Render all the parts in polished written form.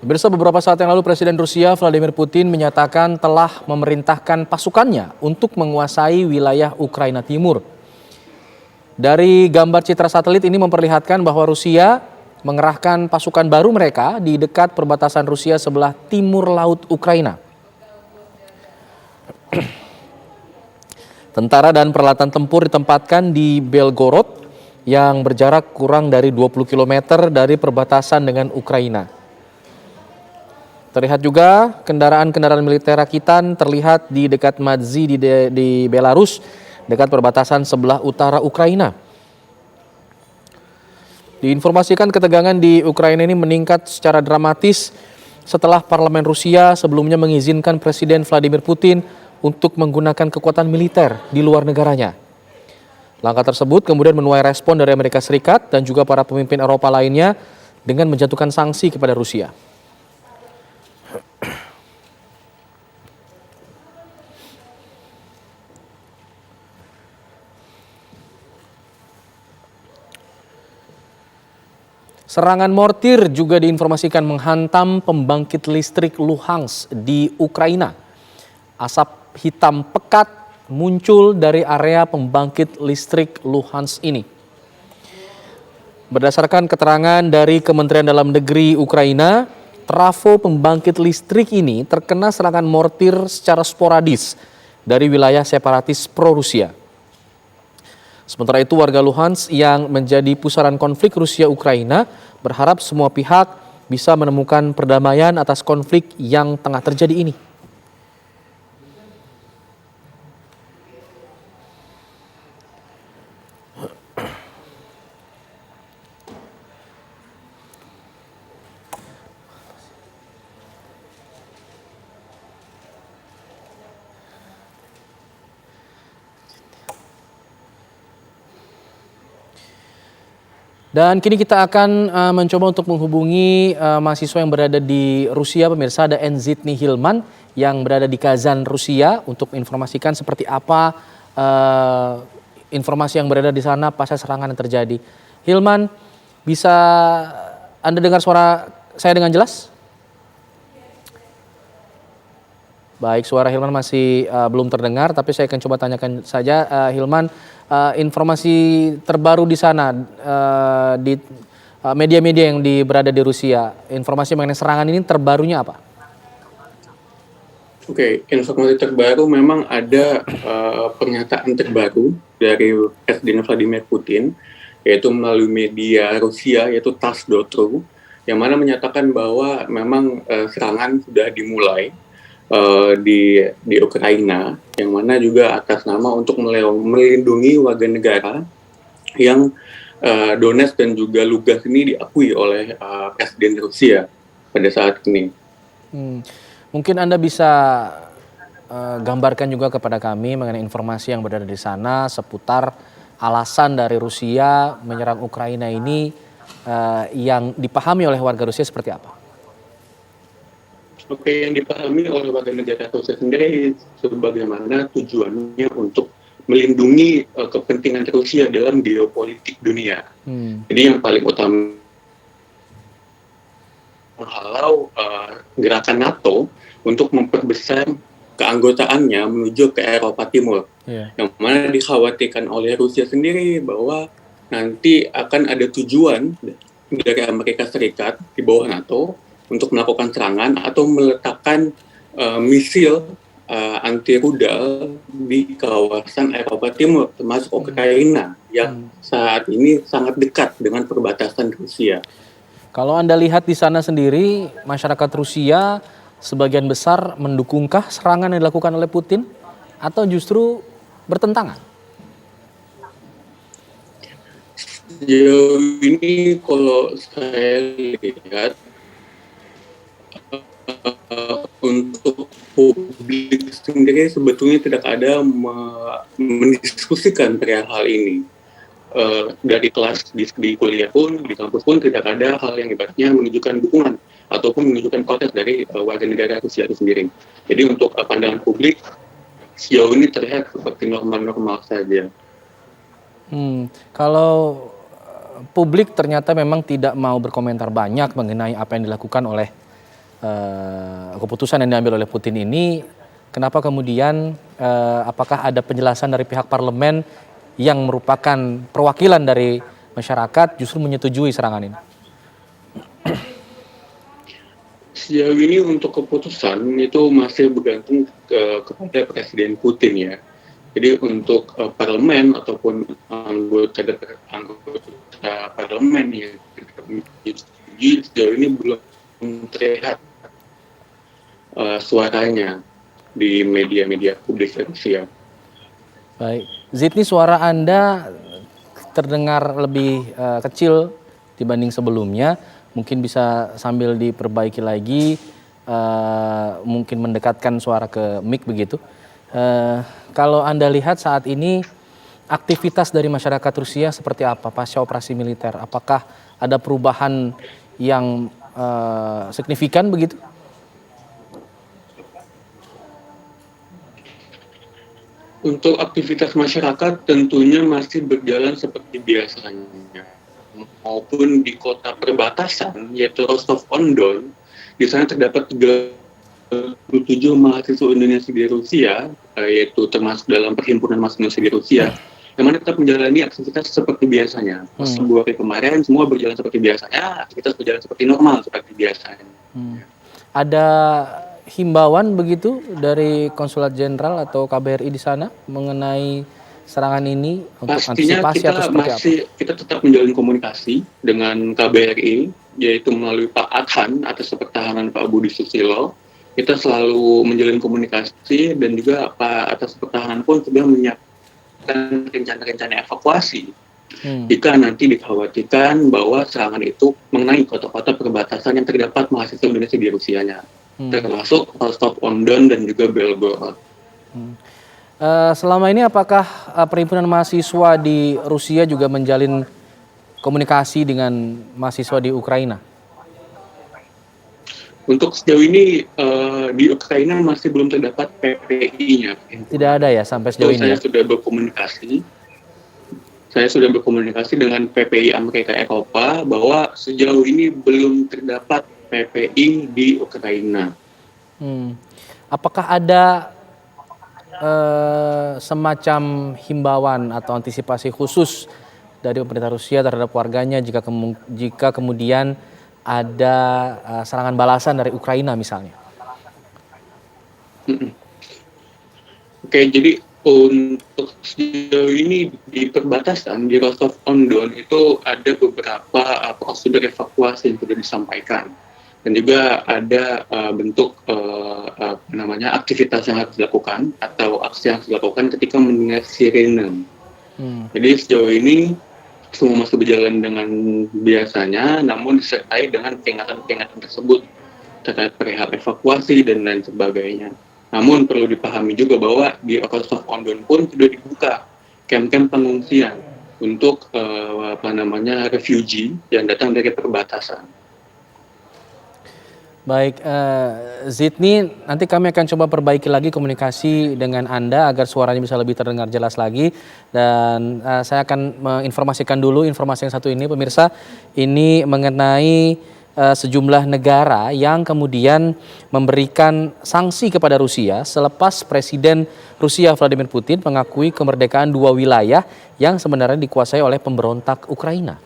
Pemirsa, beberapa saat yang lalu Presiden Rusia Vladimir Putin menyatakan telah memerintahkan pasukannya untuk menguasai wilayah Ukraina Timur. Dari gambar citra satelit ini memperlihatkan bahwa Rusia mengerahkan pasukan baru mereka di dekat perbatasan Rusia sebelah timur laut Ukraina. Tentara dan peralatan tempur ditempatkan di Belgorod yang berjarak kurang dari 20 km dari perbatasan dengan Ukraina. Terlihat juga kendaraan-kendaraan militer rakitan terlihat di dekat Madzi di Belarus, dekat perbatasan sebelah utara Ukraina. Diinformasikan ketegangan di Ukraina ini meningkat secara dramatis setelah parlemen Rusia sebelumnya mengizinkan Presiden Vladimir Putin untuk menggunakan kekuatan militer di luar negaranya. Langkah tersebut kemudian menuai respon dari Amerika Serikat dan juga para pemimpin Eropa lainnya dengan menjatuhkan sanksi kepada Rusia. Serangan mortir juga diinformasikan menghantam pembangkit listrik Luhansk di Ukraina. Asap hitam pekat muncul dari area pembangkit listrik Luhansk ini. Berdasarkan keterangan dari Kementerian Dalam Negeri Ukraina, trafo pembangkit listrik ini terkena serangan mortir secara sporadis dari wilayah separatis pro-Rusia. Sementara itu warga Luhansk yang menjadi pusaran konflik Rusia-Ukraina berharap semua pihak bisa menemukan perdamaian atas konflik yang tengah terjadi ini. Dan kini kita akan mencoba untuk menghubungi mahasiswa yang berada di Rusia. Pemirsa, ada Enzitni Hilman yang berada di Kazan, Rusia untuk menginformasikan seperti apa informasi yang berada di sana pasca serangan yang terjadi. Hilman, bisa Anda dengar suara saya dengan jelas? Baik, suara Hilman masih belum terdengar, tapi saya akan coba tanyakan saja, Hilman, informasi terbaru di sana, di media-media yang berada di Rusia, informasi mengenai serangan ini terbarunya apa? Oke, informasi terbaru memang ada pernyataan terbaru dari Presiden Vladimir Putin, yaitu melalui media Rusia, yaitu TASS.ru, yang mana menyatakan bahwa memang serangan sudah dimulai di Ukraina, yang mana juga atas nama untuk melindungi warga negara yang Donetsk dan juga Lugansk ini diakui oleh Presiden Rusia pada saat ini. Mungkin Anda bisa gambarkan juga kepada kami mengenai informasi yang berada di sana seputar alasan dari Rusia menyerang Ukraina ini yang dipahami oleh warga Rusia seperti apa? Oke, yang dipahami oleh warga negara Rusia sendiri sebagaimana tujuannya untuk melindungi kepentingan Rusia dalam geopolitik dunia. Jadi yang paling utama menghalau gerakan NATO untuk memperbesar keanggotaannya menuju ke Eropa Timur. Yang mana dikhawatirkan oleh Rusia sendiri bahwa nanti akan ada tujuan dari Amerika Serikat di bawah NATO untuk melakukan serangan atau meletakkan misil anti rudal di kawasan Eropa Timur, termasuk Ukraina yang saat ini sangat dekat dengan perbatasan Rusia. Kalau Anda lihat di sana sendiri, masyarakat Rusia sebagian besar mendukungkah serangan yang dilakukan oleh Putin atau justru bertentangan? Sejauh ini kalau saya lihat untuk publik sendiri sebetulnya tidak ada mendiskusikan perihal hal ini. Dari kelas di kuliah pun, di kampus pun tidak ada hal yang ibaratnya menunjukkan dukungan ataupun menunjukkan protes dari warga negara Rusia itu sendiri. Jadi untuk pandangan publik sejauh ini terlihat seperti normal-normal saja. Kalau publik ternyata memang tidak mau berkomentar banyak mengenai apa yang dilakukan oleh keputusan yang diambil oleh Putin ini, kenapa kemudian apakah ada penjelasan dari pihak parlemen yang merupakan perwakilan dari masyarakat justru menyetujui serangan ini? Sejauh ini untuk keputusan itu masih bergantung kepada Presiden Putin ya. Jadi untuk parlemen ataupun anggota parlemen yang sejauh ini belum terlihat suaranya di media-media publik Rusia. Baik, Zidni, suara Anda terdengar lebih kecil dibanding sebelumnya. Mungkin bisa sambil diperbaiki lagi, mungkin mendekatkan suara ke mic begitu. Kalau Anda lihat saat ini aktivitas dari masyarakat Rusia seperti apa pasca operasi militer? Apakah ada perubahan yang signifikan begitu? Untuk aktivitas masyarakat tentunya masih berjalan seperti biasanya, maupun di kota perbatasan yaitu Rostov-on-Don. Di sana terdapat 37 mahasiswa Indonesia di Rusia, yaitu termasuk dalam perhimpunan mahasiswa Indonesia di Rusia, yang mana tetap menjalani aktivitas seperti biasanya. Sebuah hari kemarin semua berjalan seperti biasanya, aktivitas berjalan seperti normal seperti biasanya. Ada himbauan begitu dari Konsulat Jenderal atau KBRI di sana mengenai serangan ini untuk antisipasi atau seperti apa? Kita tetap menjalin komunikasi dengan KBRI, yaitu melalui Pak Adhan atas pertahanan Pak Budi Susilo. Kita selalu menjalin komunikasi dan juga Pak atas pertahanan pun sudah menyiapkan rencana-rencana evakuasi. Jika nanti dikhawatirkan bahwa serangan itu mengenai kota-kota perbatasan yang terdapat mahasiswa Indonesia di Rusianya, termasuk Rostov-on-Don dan juga Belgorod. Selama ini apakah perhimpunan mahasiswa di Rusia juga menjalin komunikasi dengan mahasiswa di Ukraina? Untuk sejauh ini di Ukraina masih belum terdapat PPI-nya. Tidak ada ya sampai sejauh ini? Saya sudah berkomunikasi dengan PPI Amerika Eropa bahwa sejauh ini belum terdapat PPI di Ukraina. Apakah ada semacam himbauan atau antisipasi khusus dari pemerintah Rusia terhadap warganya jika kemudian ada serangan balasan dari Ukraina misalnya? Oke, jadi untuk sejauh ini di perbatasan di Rostov-on-Don itu ada beberapa prosedur evakuasi yang sudah disampaikan. Dan juga ada bentuk aktivitas yang harus dilakukan atau aksi yang harus dilakukan ketika mendengar sirene. Jadi sejauh ini semua masih berjalan dengan biasanya, namun disertai dengan peringatan-peringatan tersebut terkait perihal evakuasi dan lain sebagainya. Namun perlu dipahami juga bahwa di Rostov-on-Don pun sudah dibuka camp-camp pengungsian untuk refugee yang datang dari perbatasan. Baik, Zidni, nanti kami akan coba perbaiki lagi komunikasi dengan Anda agar suaranya bisa lebih terdengar jelas lagi. Dan saya akan menginformasikan dulu informasi yang satu ini, pemirsa. Ini mengenai sejumlah negara yang kemudian memberikan sanksi kepada Rusia selepas Presiden Rusia Vladimir Putin mengakui kemerdekaan dua wilayah yang sebenarnya dikuasai oleh pemberontak Ukraina.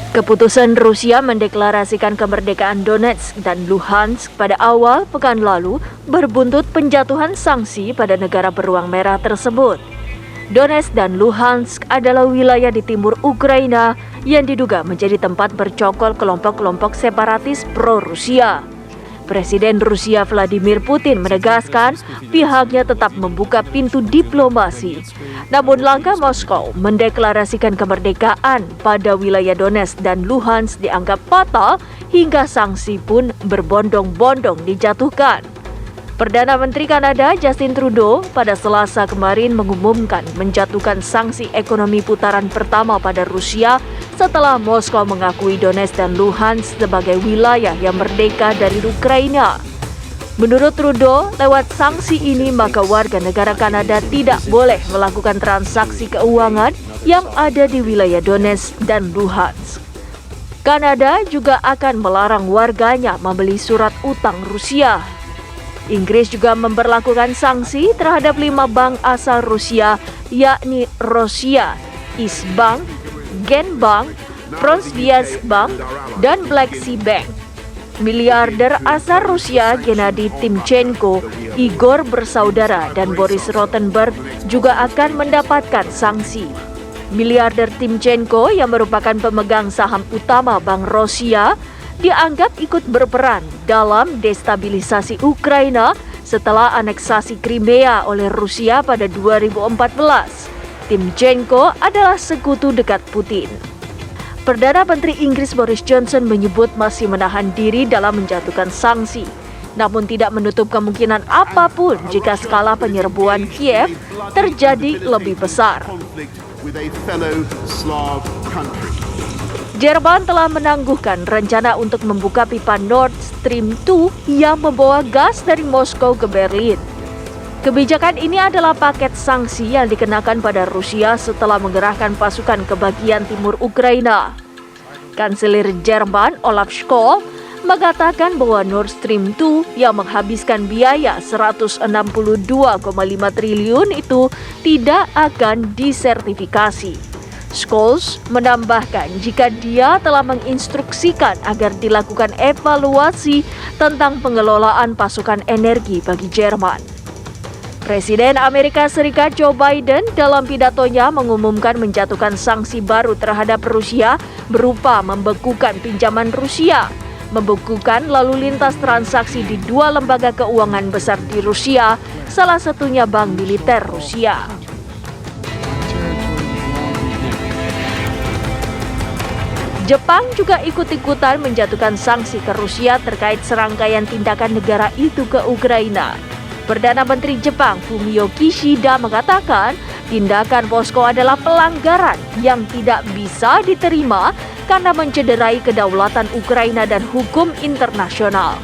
Keputusan Rusia mendeklarasikan kemerdekaan Donetsk dan Luhansk pada awal pekan lalu berbuntut penjatuhan sanksi pada negara beruang merah tersebut. Donetsk dan Luhansk adalah wilayah di timur Ukraina yang diduga menjadi tempat bercokol kelompok-kelompok separatis pro-Rusia. Presiden Rusia Vladimir Putin menegaskan pihaknya tetap membuka pintu diplomasi. Namun langkah Moskow mendeklarasikan kemerdekaan pada wilayah Donetsk dan Luhansk dianggap fatal hingga sanksi pun berbondong-bondong dijatuhkan. Perdana Menteri Kanada Justin Trudeau pada Selasa kemarin mengumumkan menjatuhkan sanksi ekonomi putaran pertama pada Rusia setelah Moskow mengakui Donetsk dan Luhansk sebagai wilayah yang merdeka dari Ukraina. Menurut Trudeau, lewat sanksi ini maka warga negara Kanada tidak boleh melakukan transaksi keuangan yang ada di wilayah Donetsk dan Luhansk. Kanada juga akan melarang warganya membeli surat utang Rusia. Inggris juga memberlakukan sanksi terhadap 5 bank asal Rusia, yakni Rosia, Isbank, Genbank, Pronsviazk Bank, dan Black Sea Bank. Miliarder asal Rusia Gennady Timchenko, Igor bersaudara, dan Boris Rotenberg juga akan mendapatkan sanksi. Miliarder Timchenko yang merupakan pemegang saham utama Bank Rosia dianggap ikut berperan dalam destabilisasi Ukraina setelah aneksasi Crimea oleh Rusia pada 2014. Timchenko adalah sekutu dekat Putin. Perdana Menteri Inggris Boris Johnson menyebut masih menahan diri dalam menjatuhkan sanksi, namun tidak menutup kemungkinan apapun jika skala penyerbuan Kiev terjadi lebih besar. Jerman telah menangguhkan rencana untuk membuka pipa Nord Stream 2 yang membawa gas dari Moskow ke Berlin. Kebijakan ini adalah paket sanksi yang dikenakan pada Rusia setelah mengerahkan pasukan ke bagian timur Ukraina. Kanselir Jerman Olaf Scholz mengatakan bahwa Nord Stream 2 yang menghabiskan biaya 162,5 triliun itu tidak akan disertifikasi. Scholz menambahkan jika dia telah menginstruksikan agar dilakukan evaluasi tentang pengelolaan pasokan energi bagi Jerman. Presiden Amerika Serikat Joe Biden dalam pidatonya mengumumkan menjatuhkan sanksi baru terhadap Rusia berupa membekukan pinjaman Rusia, membekukan lalu lintas transaksi di 2 lembaga keuangan besar di Rusia, salah satunya Bank Militer Rusia. Jepang juga ikut-ikutan menjatuhkan sanksi ke Rusia terkait serangkaian tindakan negara itu ke Ukraina. Perdana Menteri Jepang Fumio Kishida mengatakan tindakan Moskow adalah pelanggaran yang tidak bisa diterima karena mencederai kedaulatan Ukraina dan hukum internasional.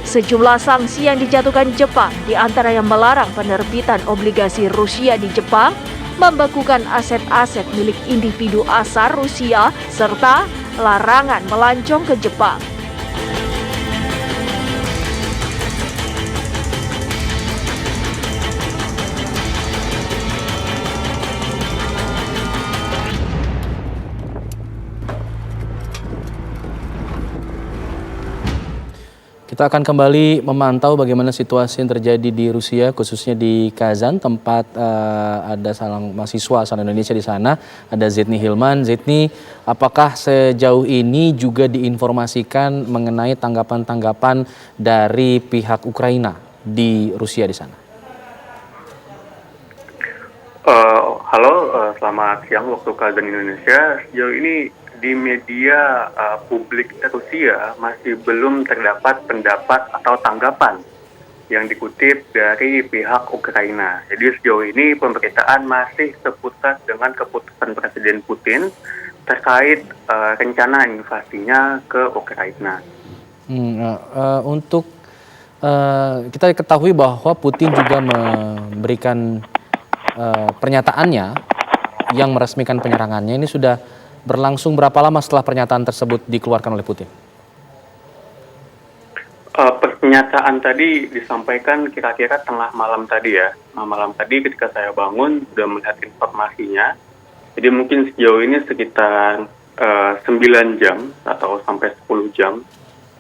Sejumlah sanksi yang dijatuhkan Jepang diantaranya melarang penerbitan obligasi Rusia di Jepang, membekukan aset-aset milik individu asal Rusia, serta larangan melancong ke Jepang. Kita akan kembali memantau bagaimana situasi yang terjadi di Rusia, khususnya di Kazan, tempat ada seorang mahasiswa asal Indonesia di sana, ada Zetni Hilman. Zetni, apakah sejauh ini juga diinformasikan mengenai tanggapan-tanggapan dari pihak Ukraina di Rusia di sana? Halo, selamat siang waktu Kazan Indonesia. Sejauh ini di media publik Rusia masih belum terdapat pendapat atau tanggapan yang dikutip dari pihak Ukraina. Jadi sejauh ini pemberitaan masih seputar dengan keputusan Presiden Putin terkait rencana invasinya ke Ukraina. Kita ketahui bahwa Putin juga memberikan pernyataannya yang meresmikan penyerangannya. Ini sudah berlangsung berapa lama setelah pernyataan tersebut dikeluarkan oleh Putin? Pernyataan tadi disampaikan kira-kira tengah malam tadi ya. Malam tadi ketika saya bangun sudah melihat informasinya. Jadi mungkin sejauh ini sekitar 9 jam atau sampai 10 jam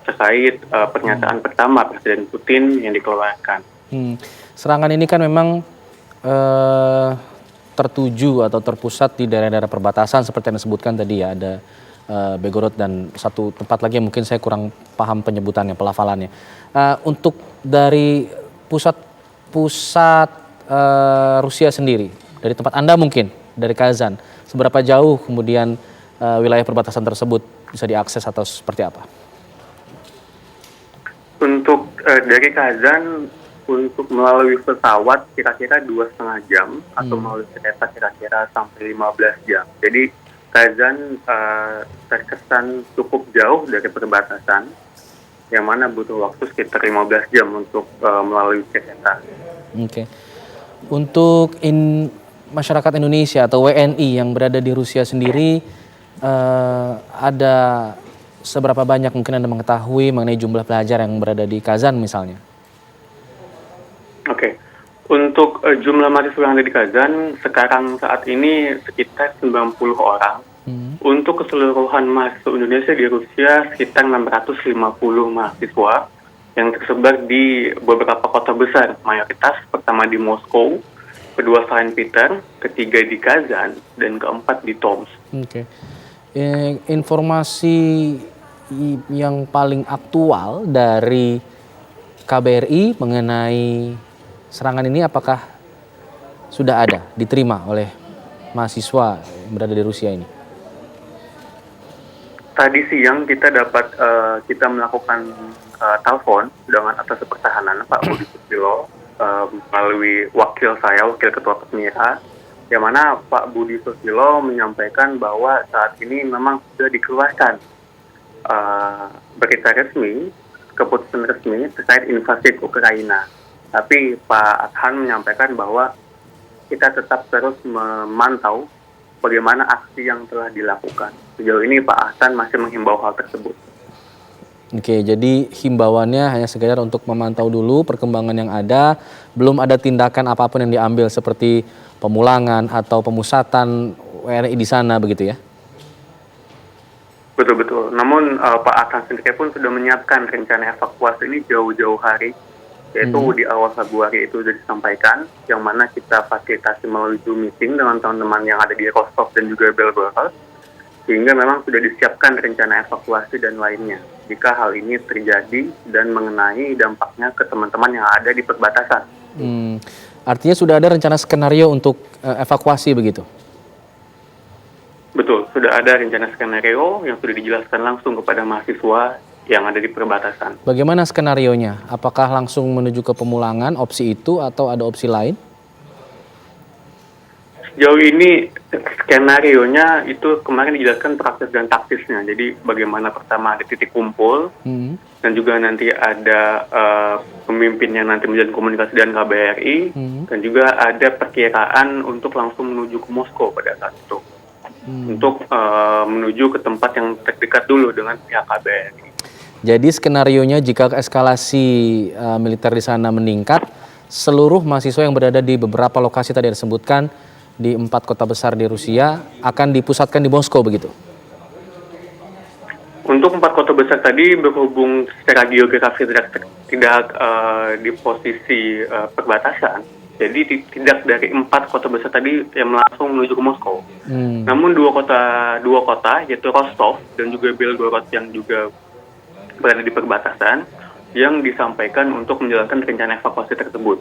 terkait pernyataan pertama Presiden Putin yang dikeluarkan. Serangan ini kan memang tertuju atau terpusat di daerah-daerah perbatasan seperti yang disebutkan tadi ya, ada Belgorod dan satu tempat lagi yang mungkin saya kurang paham penyebutannya, pelafalannya. Untuk dari pusat Rusia sendiri, dari tempat Anda mungkin, dari Kazan, seberapa jauh kemudian wilayah perbatasan tersebut bisa diakses atau seperti apa? Untuk dari Kazan, untuk melalui pesawat kira-kira 2,5 jam atau melalui kereta kira-kira sampai 15 jam. Jadi Kazan terkesan cukup jauh dari perbatasan. yang mana butuh waktu sekitar 15 jam untuk melalui kereta. Oke. Untuk masyarakat Indonesia atau WNI yang berada di Rusia sendiri, ada seberapa banyak mungkin Anda mengetahui mengenai jumlah pelajar yang berada di Kazan misalnya? Oke. Untuk jumlah mahasiswa yang ada di Kazan sekarang saat ini sekitar 90 orang. Untuk keseluruhan mahasiswa Indonesia di Rusia sekitar 650 mahasiswa yang tersebar di beberapa kota besar, mayoritas pertama di Moskow, kedua Saint Peter, ketiga di Kazan, dan keempat di Tomsk. Oke. Informasi yang paling aktual dari KBRI mengenai serangan ini apakah sudah ada diterima oleh mahasiswa yang berada di Rusia ini? Tadi siang kita melakukan telepon dengan atas pertahanan Pak Budi Susilo melalui wakil ketua Pesmira, yang mana Pak Budi Susilo menyampaikan bahwa saat ini memang sudah dikeluarkan berita resmi, keputusan resmi terkait invasi ke Ukraina. Tapi Pak Adhan menyampaikan bahwa kita tetap terus memantau bagaimana aksi yang telah dilakukan. Sejauh ini Pak Ahsan masih menghimbau hal tersebut. Oke, jadi himbauannya hanya sekedar untuk memantau dulu perkembangan yang ada, belum ada tindakan apapun yang diambil seperti pemulangan atau pemusatan WNI di sana begitu ya? Betul-betul. Namun Pak Ahsan sendiri pun sudah menyiapkan rencana evakuasi ini jauh-jauh hari, yaitu di awal Februari itu sudah disampaikan, yang mana kita fasilitasi melalui Zoom meeting dengan teman-teman yang ada di Rostov dan juga Belgorod, sehingga memang sudah disiapkan rencana evakuasi dan lainnya jika hal ini terjadi dan mengenai dampaknya ke teman-teman yang ada di perbatasan. Artinya sudah ada rencana skenario untuk evakuasi begitu? Betul, sudah ada rencana skenario yang sudah dijelaskan langsung kepada mahasiswa yang ada di perbatasan. Bagaimana skenarionya? Apakah langsung menuju ke pemulangan, opsi itu, atau ada opsi lain? Sejauh ini skenarionya itu kemarin dijelaskan praktis dan taktisnya. Jadi bagaimana pertama ada titik kumpul, dan juga nanti ada pemimpin yang nanti menjalin komunikasi dengan KBRI, dan juga ada perkiraan untuk langsung menuju ke Moskow pada saat itu. Untuk menuju ke tempat yang terdekat dulu dengan pihak KBRI. Jadi skenarionya jika eskalasi militer di sana meningkat, seluruh mahasiswa yang berada di beberapa lokasi tadi disebutkan di 4 kota besar di Rusia akan dipusatkan di Moskow begitu? Untuk 4 kota besar tadi berhubung secara geografis tidak di posisi perbatasan, jadi tidak dari 4 kota besar tadi yang langsung menuju ke Moskow. Namun dua kota yaitu Rostov dan juga Belgorod yang juga berada di perbatasan yang disampaikan untuk menjalankan rencana evakuasi tersebut.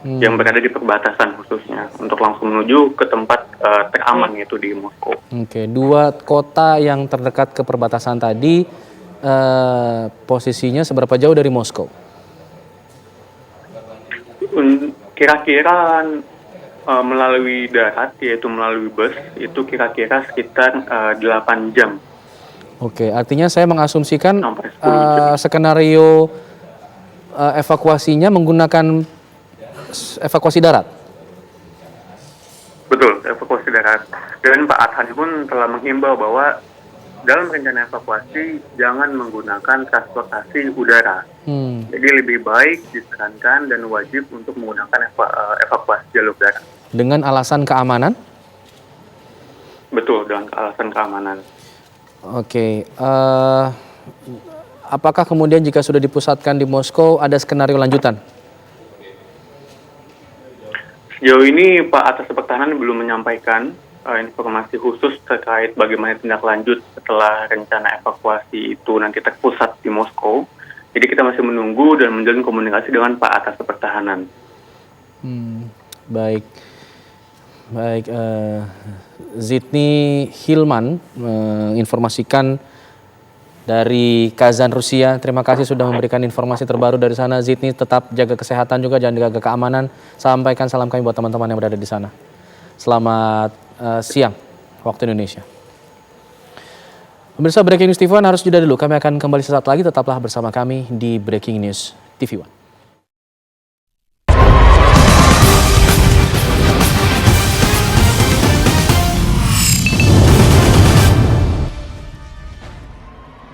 Yang berada di perbatasan khususnya untuk langsung menuju ke tempat teraman yaitu di Moskow. Oke, 2 kota yang terdekat ke perbatasan tadi posisinya seberapa jauh dari Moskow? Kira-kira melalui darat yaitu melalui bus itu kira-kira sekitar 8 jam. Oke, artinya saya mengasumsikan Sampai 10 jam. skenario evakuasinya menggunakan evakuasi darat. Betul, evakuasi darat. Dan Pak Adhan pun telah menghimbau bahwa dalam rencana evakuasi jangan menggunakan transportasi udara. Jadi lebih baik disarankan dan wajib untuk menggunakan evakuasi jalur darat. Dengan alasan keamanan? Betul, dengan alasan keamanan. Oke, apakah kemudian jika sudah dipusatkan di Moskow ada skenario lanjutan? Sejauh ini Pak Atas Pertahanan belum menyampaikan informasi khusus terkait bagaimana tindak lanjut setelah rencana evakuasi itu nanti terpusat di Moskow. Jadi kita masih menunggu dan menjalin komunikasi dengan Pak Atas Pertahanan. Baik, Zidni Hilman menginformasikan dari Kazan, Rusia. Terima kasih sudah memberikan informasi terbaru dari sana. Zidni, tetap jaga kesehatan juga, jangan jaga keamanan. Sampaikan salam kami buat teman-teman yang berada di sana. Selamat siang waktu Indonesia. Pemirsa Breaking News TV One harus jeda dulu. Kami akan kembali sesaat lagi. Tetaplah bersama kami di Breaking News TV One.